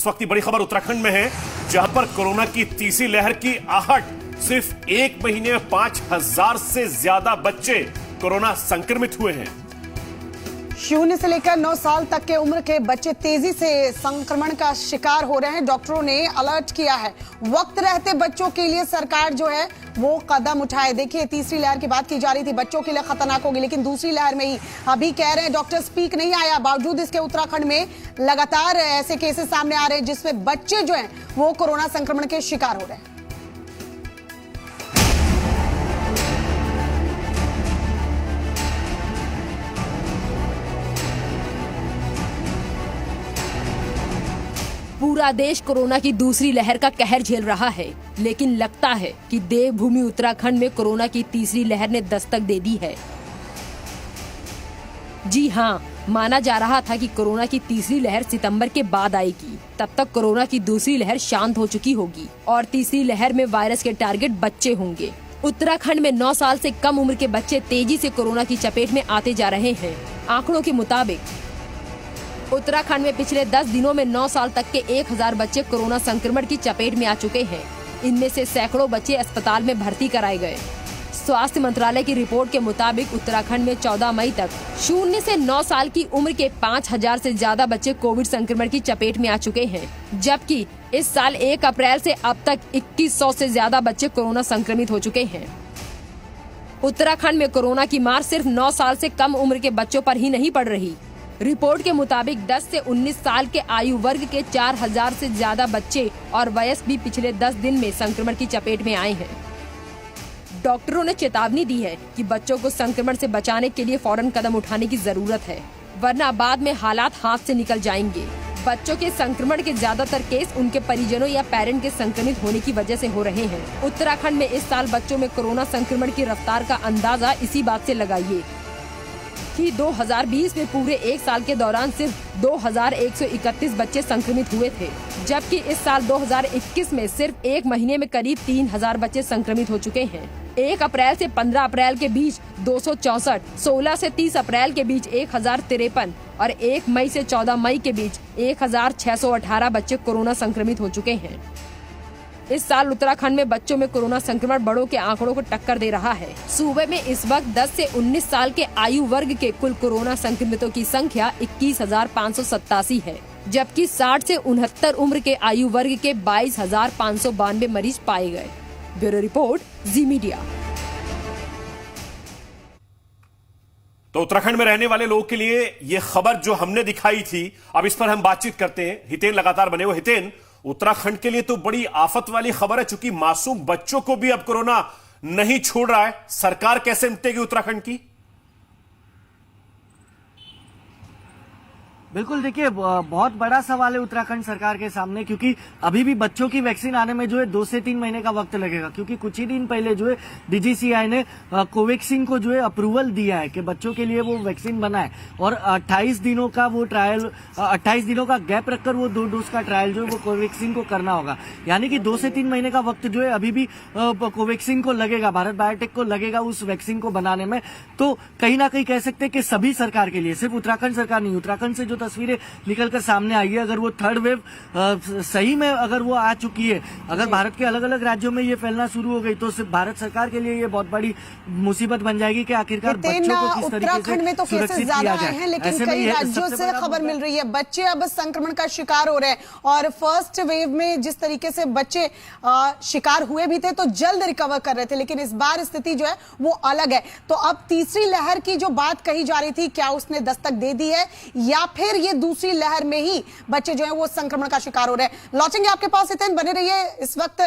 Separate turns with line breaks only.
इस वक्त की बड़ी खबर उत्तराखंड में है, जहां पर कोरोना की तीसरी लहर की आहट। सिर्फ एक महीने में 5000 से ज्यादा बच्चे कोरोना संक्रमित हुए हैं।
0 से लेकर 9 साल तक के उम्र के बच्चे तेजी से संक्रमण का शिकार हो रहे हैं। डॉक्टरों ने अलर्ट किया है, वक्त रहते बच्चों के लिए सरकार जो है वो कदम उठाए। देखिए, तीसरी लहर की बात की जा रही थी, बच्चों के लिए खतरनाक होगी, लेकिन दूसरी लहर में ही अभी कह रहे हैं डॉक्टर स्पीक नहीं आया। बावजूद इसके उत्तराखंड में लगातार ऐसे केसेस सामने आ रहे हैं जिसमें बच्चे जो हैं वो कोरोना संक्रमण के शिकार हो रहे हैं।
पूरा देश कोरोना की दूसरी लहर का कहर झेल रहा है, लेकिन लगता है कि देवभूमि उत्तराखंड में कोरोना की तीसरी लहर ने दस्तक दे दी है। जी हाँ, माना जा रहा था कि कोरोना की तीसरी लहर सितंबर के बाद आएगी। तब तक कोरोना की दूसरी लहर शांत हो चुकी होगी और तीसरी लहर में वायरस के टारगेट बच्चे होंगे। उत्तराखंड में 9 साल से कम उम्र के बच्चे तेजी से कोरोना की चपेट में आते जा रहे हैं। आंकड़ों के मुताबिक उत्तराखंड में पिछले 10 दिनों में 9 साल तक के 1000 बच्चे कोरोना संक्रमण की चपेट में आ चुके हैं। इनमें से सैकड़ों बच्चे अस्पताल में भर्ती कराए गए। स्वास्थ्य मंत्रालय की रिपोर्ट के मुताबिक उत्तराखंड में 14 मई तक 0 से 9 साल की उम्र के 5000 से ज्यादा बच्चे कोविड संक्रमण की चपेट में आ चुके हैं, जबकि इस साल 1 अप्रैल से अब तक 2100 से ज्यादा बच्चे कोरोना संक्रमित हो चुके हैं। उत्तराखंड में कोरोना की मार सिर्फ 9 साल से कम उम्र के बच्चों पर ही नहीं पड़ रही। रिपोर्ट के मुताबिक 10 से 19 साल के आयु वर्ग के 4000 से ज्यादा बच्चे और वयस्क भी पिछले 10 दिन में संक्रमण की चपेट में आए हैं। डॉक्टरों ने चेतावनी दी है कि बच्चों को संक्रमण से बचाने के लिए फौरन कदम उठाने की जरूरत है, वरना बाद में हालात हाथ से निकल जाएंगे। बच्चों के संक्रमण के ज्यादातर केस उनके परिजनों या पेरेंट के संक्रमित होने की वजह से हो रहे हैं। उत्तराखंड में इस साल बच्चों में कोरोना संक्रमण की रफ्तार का अंदाजा इसी बात से लगाइए कि 2020 में पूरे 1 साल के दौरान सिर्फ 2131 बच्चे संक्रमित हुए थे, जबकि इस साल 2021 में सिर्फ 1 महीने में करीब 3000 बच्चे संक्रमित हो चुके हैं। 1 अप्रैल से 15 अप्रैल के बीच 264, 16 से 30 अप्रैल के बीच 1053 और 1 मई से 14 मई के बीच 1618 बच्चे कोरोना संक्रमित हो चुके हैं। इस साल उत्तराखंड में बच्चों में कोरोना संक्रमण बड़ों के आंकड़ों को टक्कर दे रहा है। सूबे में इस वक्त 10 से 19 साल के आयु वर्ग के कुल कोरोना संक्रमितों की संख्या 21,587 है, जबकि 60 से 69 उम्र के आयु वर्ग के 22,592 मरीज पाए गए। ब्यूरो रिपोर्ट, जी मीडिया।
तो उत्तराखंड में रहने वाले लोगों के लिए ये खबर जो हमने दिखाई थी, अब इस पर हम बातचीत करते हैं। हितेन लगातार बने हुए। हितेन, उत्तराखंड के लिए तो बड़ी आफत वाली खबर है, चूंकि मासूम बच्चों को भी अब कोरोना नहीं छोड़ रहा है। सरकार कैसे निपटेगी उत्तराखंड की?
बिल्कुल, देखिए, बहुत बड़ा सवाल है उत्तराखंड सरकार के सामने, क्योंकि अभी भी बच्चों की वैक्सीन आने में जो है 2 से 3 महीने का वक्त लगेगा। क्योंकि कुछ ही दिन पहले जो है डीजीसीआई ने कोवैक्सीन को जो है अप्रूवल दिया है कि बच्चों के लिए वो वैक्सीन बनाए, और 28 दिनों का वो ट्रायल, 28 दिनों का गैप रखकर वो 2 डोज का ट्रायल जो है वो कोवैक्सीन को करना होगा। यानी कि 2 से 3 महीने का वक्त जो है अभी भी कोवैक्सीन को लगेगा, भारत बायोटेक को लगेगा उस वैक्सीन को बनाने में। तो कहीं ना कहीं कह सकते हैं कि सभी सरकार के लिए, सिर्फ उत्तराखंड सरकार नहीं, उत्तराखंड से जो तस्वीरें निकलकर सामने आई है, अगर वो थर्ड वेव सही में अगर वो आ चुकी है, अगर भारत के अलग अलग राज्यों में ये फैलना शुरू हो गई, तो सिर्फ भारत सरकार के लिए ये बहुत बड़ी मुसीबत बन जाएगी कि आखिरकार बच्चों को किस तरीके से
में तो केसेस ज्यादा आए हैं, लेकिन कई राज्यों से खबर मिल रही है बच्चे अब संक्रमण का शिकार हो रहे हैं। और फर्स्ट वेव में जिस तरीके से बच्चे शिकार हुए भी थे तो जल्द रिकवर कर रहे थे, लेकिन इस बार स्थिति जो है वो अलग है। तो अब तीसरी लहर की जो बात कही जा रही थी, क्या उसने दस्तक दे दी है, या फिर ये दूसरी लहर में ही बच्चे जो है वो संक्रमण का शिकार हो रहे हैं? लौटेंगे आपके पास, हितेन बने रहिए। इस वक्त